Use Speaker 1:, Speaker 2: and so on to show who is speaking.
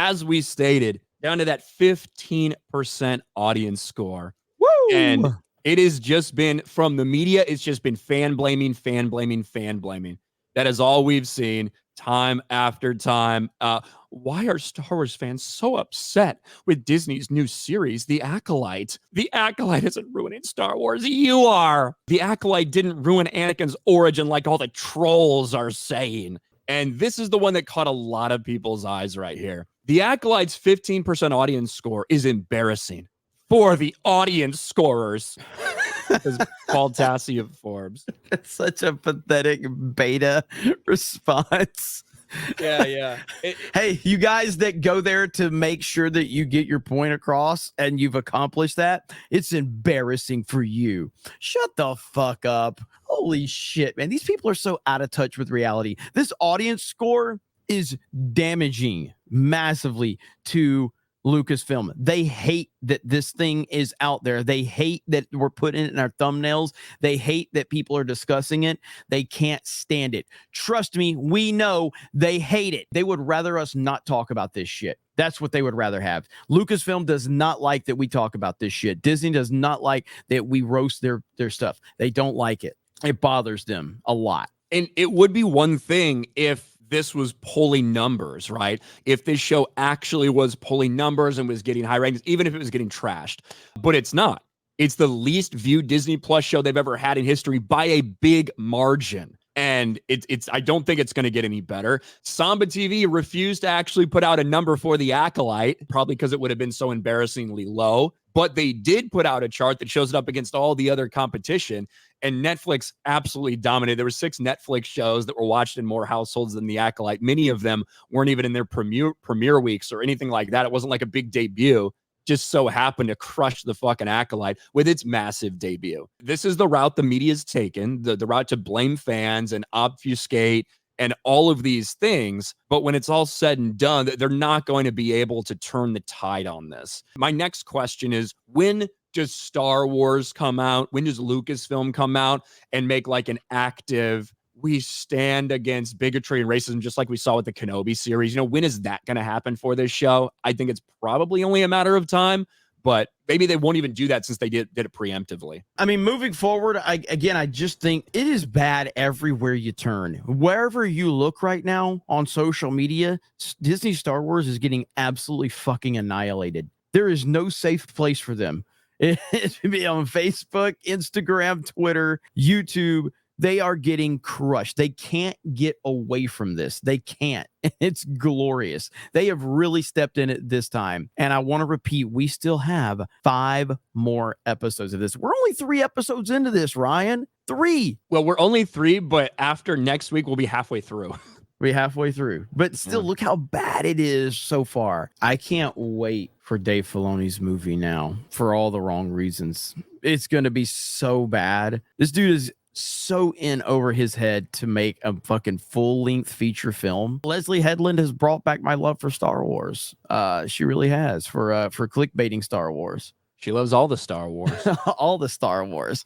Speaker 1: as we stated, down to that 15% audience score.
Speaker 2: Woo!
Speaker 1: And it has just been, from the media, it's just been fan blaming, fan blaming, fan blaming. That is all we've seen time after time. Why are Star Wars fans so upset with Disney's new series, The Acolyte? The Acolyte isn't ruining Star Wars. You are. The Acolyte didn't ruin Anakin's origin like all the trolls are saying. And this is the one that caught a lot of people's eyes right here. The Acolyte's 15% audience score is embarrassing for the audience scorers. As Paul Tassi of Forbes.
Speaker 2: It's such a pathetic beta response.
Speaker 1: Yeah.
Speaker 2: Hey, you guys that go there to make sure that you get your point across and you've accomplished that, it's embarrassing for you. Shut the fuck up. Holy shit, man. These people are so out of touch with reality. This audience score is damaging massively to Lucasfilm. They hate that this thing is out there. They hate that we're putting it in our thumbnails. They hate that people are discussing it. They can't stand it. Trust me, we know they hate it. They would rather us not talk about this shit. That's what they would rather have. Lucasfilm does not like that we talk about this shit. Disney does not like that we roast their stuff. They don't like it. It bothers them a lot.
Speaker 1: And it would be one thing if this was pulling numbers, right? If this show actually was pulling numbers and was getting high ratings, even if it was getting trashed. But it's not. It's the least viewed Disney Plus show they've ever had in history by a big margin. And it's I don't think it's going to get any better. Samba TV refused to actually put out a number for The Acolyte, probably because it would have been so embarrassingly low. But they did put out a chart that shows it up against all the other competition. And Netflix absolutely dominated. There were 6 Netflix shows that were watched in more households than The Acolyte. Many of them weren't even in their premiere weeks or anything like that. It wasn't like a big debut. Just so happened to crush the fucking Acolyte with its massive debut. This is the route the media's taken, the route to blame fans and obfuscate and all of these things. But when it's all said and done, they're not going to be able to turn the tide on this. My next question is, when does Star Wars come out? When does Lucasfilm come out and make like an active, we stand against bigotry and racism, just like we saw with the Kenobi series? You know, when is that going to happen for this show? I think it's probably only a matter of time, but maybe they won't even do that since they did it preemptively.
Speaker 2: I mean, moving forward, I just think it is bad everywhere you turn. Wherever you look right now on social media, Disney Star Wars is getting absolutely fucking annihilated. There is no safe place for them. It be on Facebook, Instagram, Twitter, YouTube. They are getting crushed. They can't get away from this. They can't. It's glorious. They have really stepped in it this time. And I want to repeat, we still have 5 more episodes of this. We're only 3 episodes into this, Ryan. 3.
Speaker 1: Well, we're only 3, but after next week, we'll be halfway through.
Speaker 2: We're halfway through. But still, look how bad it is so far. I can't wait for Dave Filoni's movie now for all the wrong reasons. It's going to be so bad. This dude is so in over his head to make a fucking full-length feature film. Leslie Headland has brought back my love for Star Wars. She really has for clickbaiting Star Wars.
Speaker 1: She loves all the Star Wars.
Speaker 2: All the Star Wars.